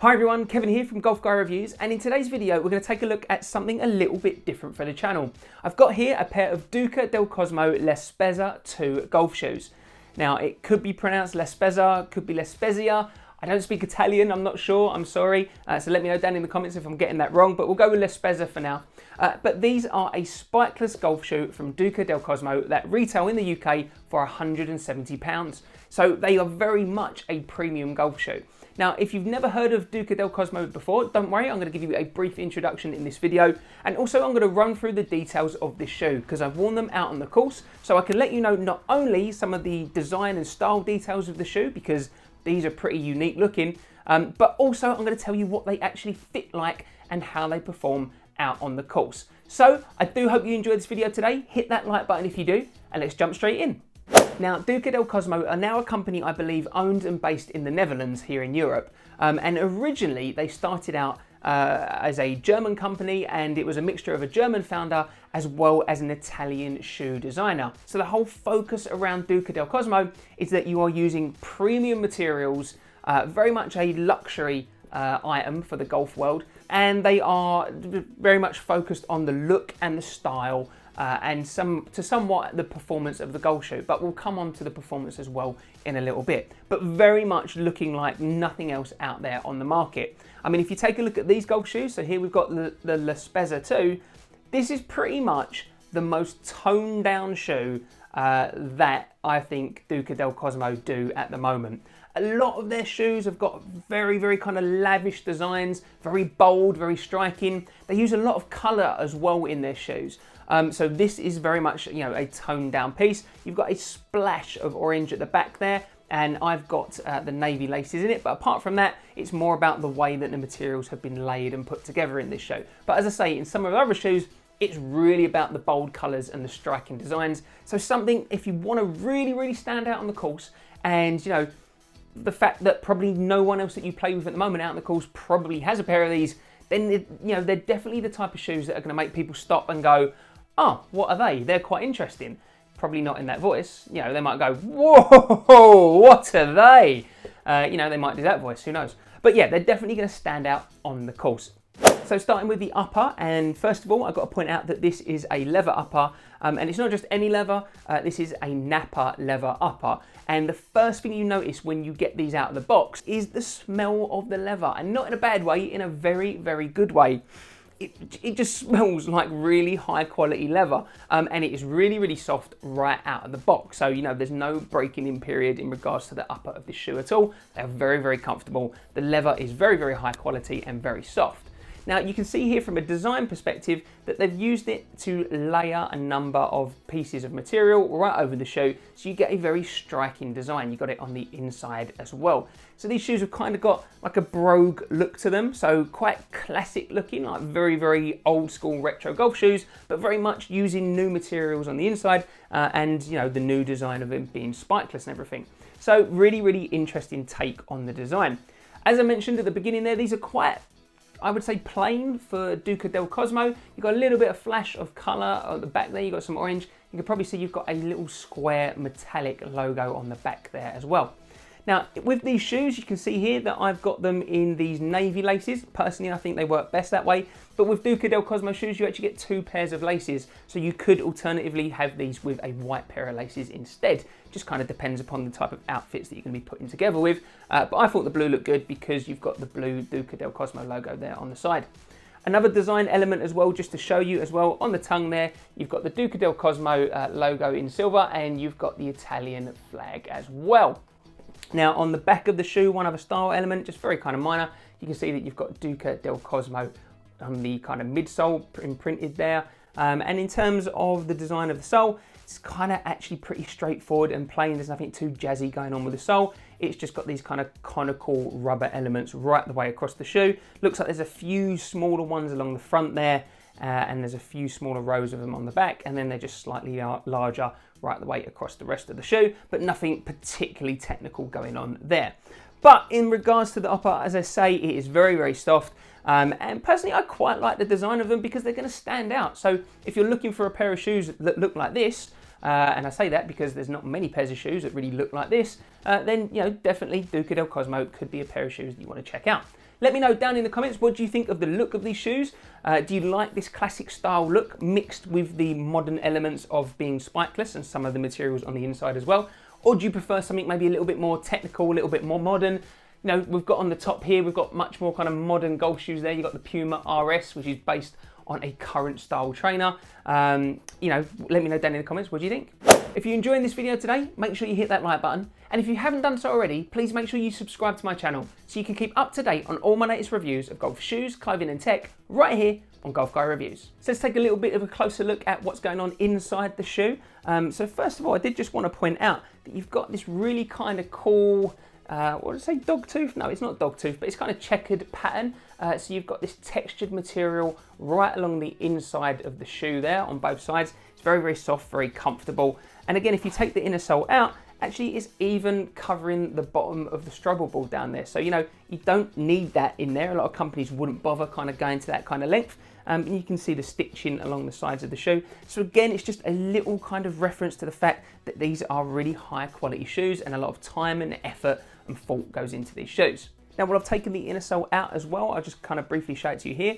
Hi everyone, Kevin here from Golf Guy Reviews, and in today's video we're going to take a look at something a little bit different for the channel. I've got here a pair of Duca del Cosmo Le Spezia 2 golf shoes. Now it could be pronounced Le Spezia, could be Le Spezia. I don't speak Italian, I'm not sure, I'm sorry, so let me know down in the comments if I'm getting that wrong, but we'll go with Le Spezia for now. But these are a spikeless golf shoe from Duca del Cosmo that retail in the UK for £170. So they are very much a premium golf shoe. Now, if you've never heard of Duca del Cosmo before, don't worry, I'm going to give you a brief introduction in this video, and also I'm going to run through the details of this shoe because I've worn them out on the course, so I can let you know not only some of the design and style details of the shoe, because these are pretty unique looking, but also I'm going to tell you what they actually fit like and how they perform out on the course. So I do hope you enjoyed this video today. Hit that like button if you do, and let's jump straight in. Now, Duca del Cosmo are now a company, I believe, owned and based in the Netherlands here in Europe. And originally they started out as a German company, and it was a mixture of a German founder as well as an Italian shoe designer. So the whole focus around Duca del Cosmo is that you are using premium materials, very much a luxury item for the golf world. And they are very much focused on the look and the style and somewhat the performance of the golf shoe, but we'll come on to the performance as well in a little bit. But very much looking like nothing else out there on the market. I mean, if you take a look at these golf shoes, so here we've got the Le Spezia 2, this is pretty much the most toned down shoe that I think Duca del Cosmo do at the moment. A lot of their shoes have got very, very kind of lavish designs, very bold, very striking. They use a lot of colour as well in their shoes. So this is very much, you know, a toned down piece. You've got a splash of orange at the back there, and I've got the navy laces in it. But apart from that, it's more about the way that the materials have been laid and put together in this shoe. But as I say, in some of the other shoes, it's really about the bold colours and the striking designs. So something, if you want to really, really stand out on the course, and, you know, the fact that probably no one else that you play with at the moment out on the course probably has a pair of these, then, you know, they're definitely the type of shoes that are going to make people stop and go, oh, what are they? They're quite interesting. Probably not in that voice. You know, they might go, whoa, what are they? You know, they might do that voice, who knows? But yeah, they're definitely going to stand out on the course. So starting with the upper, and first of all, I've got to point out that this is a leather upper, and it's not just any leather, this is a Napa leather upper. And the first thing you notice when you get these out of the box is the smell of the leather, and not in a bad way, in a very, very good way. It just smells like really high quality leather, and it is really, really soft right out of the box. So, you know, there's no breaking in period in regards to the upper of this shoe at all. They're very, very comfortable. The leather is very, very high quality and very soft. Now you can see here from a design perspective that they've used it to layer a number of pieces of material right over the shoe, so you get a very striking design. You got it on the inside as well. So these shoes have kind of got like a brogue look to them, so quite classic looking, like very, very old school retro golf shoes, but very much using new materials on the inside and, you know, the new design of it being spikeless and everything. So really, really interesting take on the design. As I mentioned at the beginning there, these are quite, I would say, plain for Duca del Cosmo. You've got a little bit of flash of colour at the back there. You've got some orange. You can probably see you've got a little square metallic logo on the back there as well. Now, with these shoes, you can see here that I've got them in these navy laces. Personally, I think they work best that way. But with Duca del Cosmo shoes, you actually get two pairs of laces. So you could alternatively have these with a white pair of laces instead. Just kind of depends upon the type of outfits that you're going to be putting together with. But I thought the blue looked good because you've got the blue Duca del Cosmo logo there on the side. Another design element as well, just to show you as well, on the tongue there, you've got the Duca del Cosmo logo in silver, and you've got the Italian flag as well. Now on the back of the shoe, one other style element, just very kind of minor, you can see that you've got Duca del Cosmo on the kind of midsole imprinted there. And in terms of the design of the sole, it's kind of actually pretty straightforward and plain. There's nothing too jazzy going on with the sole. It's just got these kind of conical rubber elements right the way across the shoe. Looks like there's a few smaller ones along the front there, and there's a few smaller rows of them on the back, and then they're just slightly larger right the way across the rest of the shoe, but nothing particularly technical going on there. But in regards to the upper, as I say, it is very, very soft. And personally, I quite like the design of them because they're going to stand out. So if you're looking for a pair of shoes that look like this, and I say that because there's not many pairs of shoes that really look like this, then, you know, definitely Duca del Cosmo could be a pair of shoes that you want to check out. Let me know down in the comments, what do you think of the look of these shoes? Do you like this classic style look mixed with the modern elements of being spikeless and some of the materials on the inside as well? Or do you prefer something maybe a little bit more technical, a little bit more modern? You know, we've got on the top here, we've got much more kind of modern golf shoes there. You've got the Puma RS, which is based on a current style trainer. You know, let me know down in the comments, what do you think? If you're enjoying this video today, make sure you hit that like button. And if you haven't done so already, please make sure you subscribe to my channel so you can keep up to date on all my latest reviews of golf shoes, clothing and tech right here on Golf Guy Reviews. So let's take a little bit of a closer look at what's going on inside the shoe. So first of all, I did just want to point out that you've got this really kind of cool, what did I say, dogtooth? No, it's not dogtooth, but it's kind of checkered pattern. So you've got this textured material right along the inside of the shoe there on both sides. It's very, very soft, very comfortable. And again, if you take the inner sole out, actually it's even covering the bottom of the struggle ball down there. So, you know, you don't need that in there. A lot of companies wouldn't bother kind of going to that kind of length. And you can see the stitching along the sides of the shoe. So again, it's just a little kind of reference to the fact that these are really high quality shoes and a lot of time and effort and thought goes into these shoes. Now, while I've taken the inner sole out as well, I'll just kind of briefly show it to you here.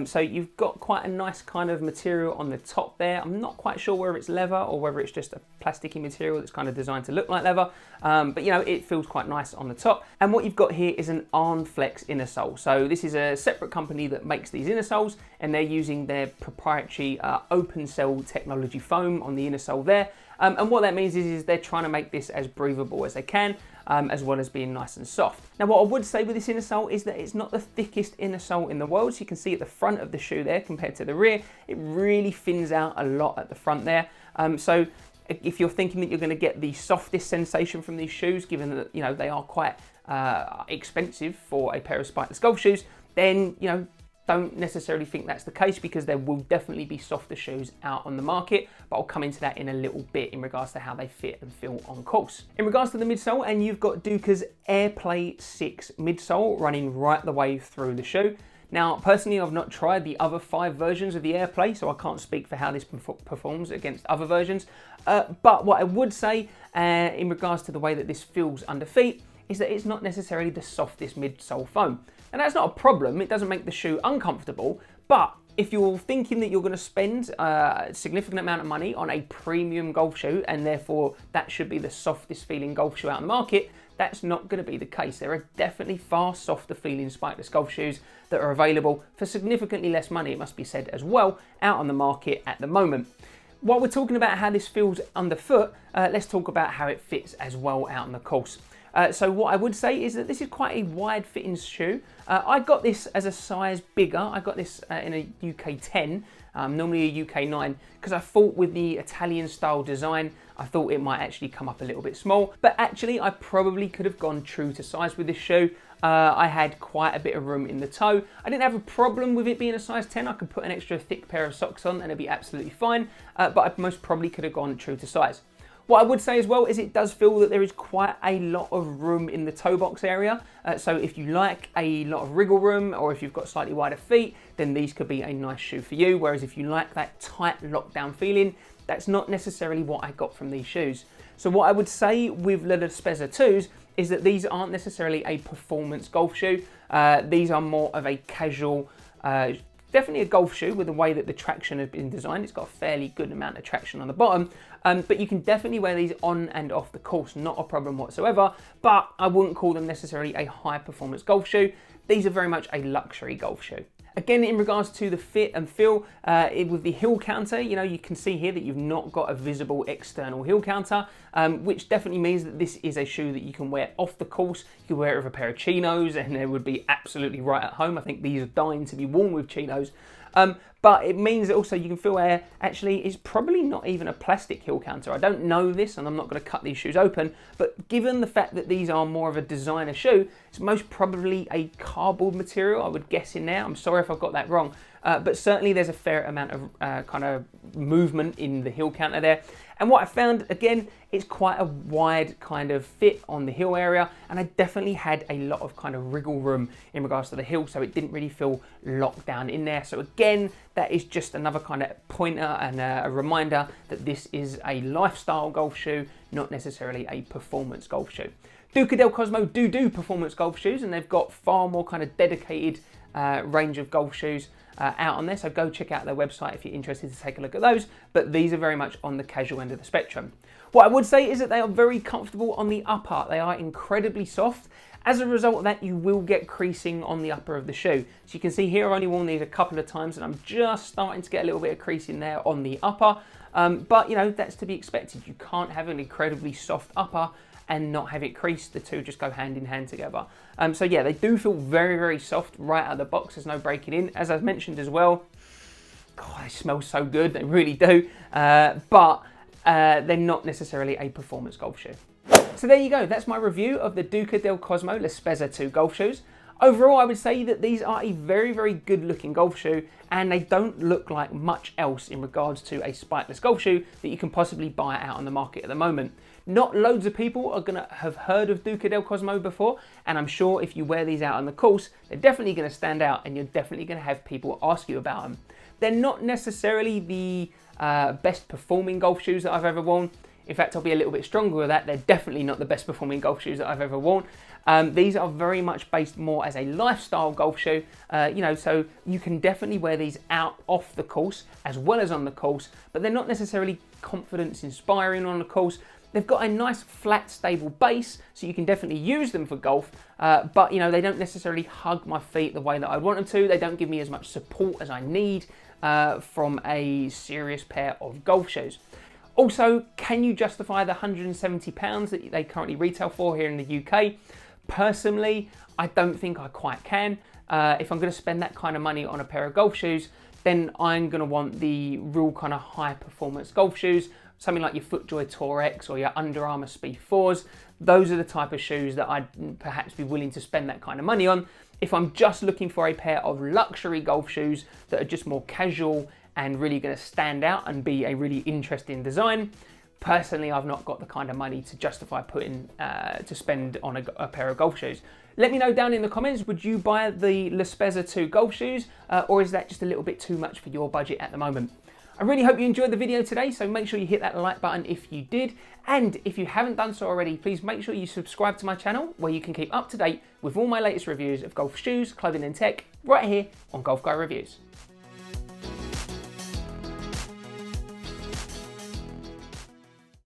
So you've got quite a nice kind of material on the top there. I'm not quite sure whether it's leather or whether it's just a plasticky material that's kind of designed to look like leather. But you know, it feels quite nice on the top. And what you've got here is an arm flex inner sole. So this is a separate company that makes these inner soles, and they're using their proprietary open cell technology foam on the inner sole there. And what that means is they're trying to make this as breathable as they can, as well as being nice and soft. Now, what I would say with this inner sole is that it's not the thickest inner sole in the world. So you can see at the front of the shoe there compared to the rear, it really thins out a lot at the front there. So if you're thinking that you're going to get the softest sensation from these shoes, given that, you know, they are quite expensive for a pair of spikeless golf shoes, then, you know, don't necessarily think that's the case, because there will definitely be softer shoes out on the market, but I'll come into that in a little bit in regards to how they fit and feel on course. In regards to the midsole, and you've got Duca's Airplay 6 midsole running right the way through the shoe. Now, personally, I've not tried the other 5 versions of the Airplay, so I can't speak for how this performs against other versions. But what I would say in regards to the way that this feels under feet is that it's not necessarily the softest midsole foam. And that's not a problem, it doesn't make the shoe uncomfortable, but if you're thinking that you're going to spend a significant amount of money on a premium golf shoe, and therefore that should be the softest feeling golf shoe out in the market, that's not going to be the case. There are definitely far softer feeling spikeless golf shoes that are available for significantly less money, it must be said as well, out on the market at the moment. While we're talking about how this feels underfoot, let's talk about how it fits as well out on the course. So what I would say is that this is quite a wide fitting shoe. I got this as a size bigger. I got this in a UK 10, normally a UK 9, because I thought with the Italian style design, I thought it might actually come up a little bit small. But actually, I probably could have gone true to size with this shoe. I had quite a bit of room in the toe. I didn't have a problem with it being a size 10. I could put an extra thick pair of socks on and it'd be absolutely fine. But I most probably could have gone true to size. What I would say as well is it does feel that there is quite a lot of room in the toe box area. So if you like a lot of wriggle room, or if you've got slightly wider feet, then these could be a nice shoe for you. Whereas if you like that tight lockdown feeling, that's not necessarily what I got from these shoes. So what I would say with the Spezia 2s is that these aren't necessarily a performance golf shoe. These are more of a casual, definitely a golf shoe with the way that the traction has been designed. It's got a fairly good amount of traction on the bottom, but you can definitely wear these on and off the course, not a problem whatsoever, but I wouldn't call them necessarily a high performance golf shoe. These are very much a luxury golf shoe. Again, in regards to the fit and feel, with the heel counter, you know, you can see here that you've not got a visible external heel counter, which definitely means that this is a shoe that you can wear off the course. You can wear it with a pair of chinos and it would be absolutely right at home. I think these are dying to be worn with chinos. But it means that also you can feel air. Actually, it's probably not even a plastic heel counter. I don't know this, and I'm not going to cut these shoes open, but given the fact that these are more of a designer shoe, it's most probably a cardboard material, I would guess in there. I'm sorry if I've got that wrong. But certainly there's a fair amount of kind of movement in the heel counter there. And what I found, again, it's quite a wide kind of fit on the heel area, and I definitely had a lot of kind of wriggle room in regards to the heel, so it didn't really feel locked down in there. So again, that is just another kind of pointer and a reminder that this is a lifestyle golf shoe, not necessarily a performance golf shoe. Duca del Cosmo do performance golf shoes, and they've got far more kind of dedicated range of golf shoes out on there, so go check out their website if you're interested to take a look at those, but these are very much on the casual end of the spectrum. What I would say is that they are very comfortable on the upper. They are incredibly soft. As a result of that, you will get creasing on the upper of the shoe. So you can see here, I've only worn these a couple of times and I'm just starting to get a little bit of creasing there on the upper. But you know, that's to be expected. You can't have an incredibly soft upper and not have it creased. The two just go hand in hand together. So yeah, they do feel very, very soft right out of the box. There's no breaking in. As I've mentioned as well, God, they smell so good. They really do. But they're not necessarily a performance golf shoe. So there you go, that's my review of the Duca del Cosmo Le Spezia 2 golf shoes. Overall, I would say that these are a very, very good looking golf shoe, and they don't look like much else in regards to a spikeless golf shoe that you can possibly buy out on the market at the moment. Not loads of people are going to have heard of Duca del Cosmo before, and I'm sure if you wear these out on the course, they're definitely going to stand out and you're definitely going to have people ask you about them. They're not necessarily the best performing golf shoes that I've ever worn. In fact, I'll be a little bit stronger with that. They're definitely not the best performing golf shoes that I've ever worn. These are very much based more as a lifestyle golf shoe, you know, so you can definitely wear these out off the course as well as on the course, but they're not necessarily confidence inspiring on the course. They've got a nice flat stable base, so you can definitely use them for golf, but you know, they don't necessarily hug my feet the way that I want them to. They don't give me as much support as I need from a serious pair of golf shoes. Also, can you justify the £170 that they currently retail for here in the UK? Personally, I don't think I quite can. If I'm going to spend that kind of money on a pair of golf shoes, then I'm going to want the real kind of high performance golf shoes, something like your FootJoy Tour X or your Under Armour Speed 4s. Those are the type of shoes that I'd perhaps be willing to spend that kind of money on. If I'm just looking for a pair of luxury golf shoes that are just more casual and really going to stand out and be a really interesting design, personally, I've not got the kind of money to justify putting to spend on a pair of golf shoes. Let me know down in the comments, would you buy the Le Spezia 2 golf shoes, or is that just a little bit too much for your budget at the moment? I really hope you enjoyed the video today, so make sure you hit that like button if you did, and if you haven't done so already, please make sure you subscribe to my channel where you can keep up to date with all my latest reviews of golf shoes, clothing and tech right here on Golf Guy Reviews.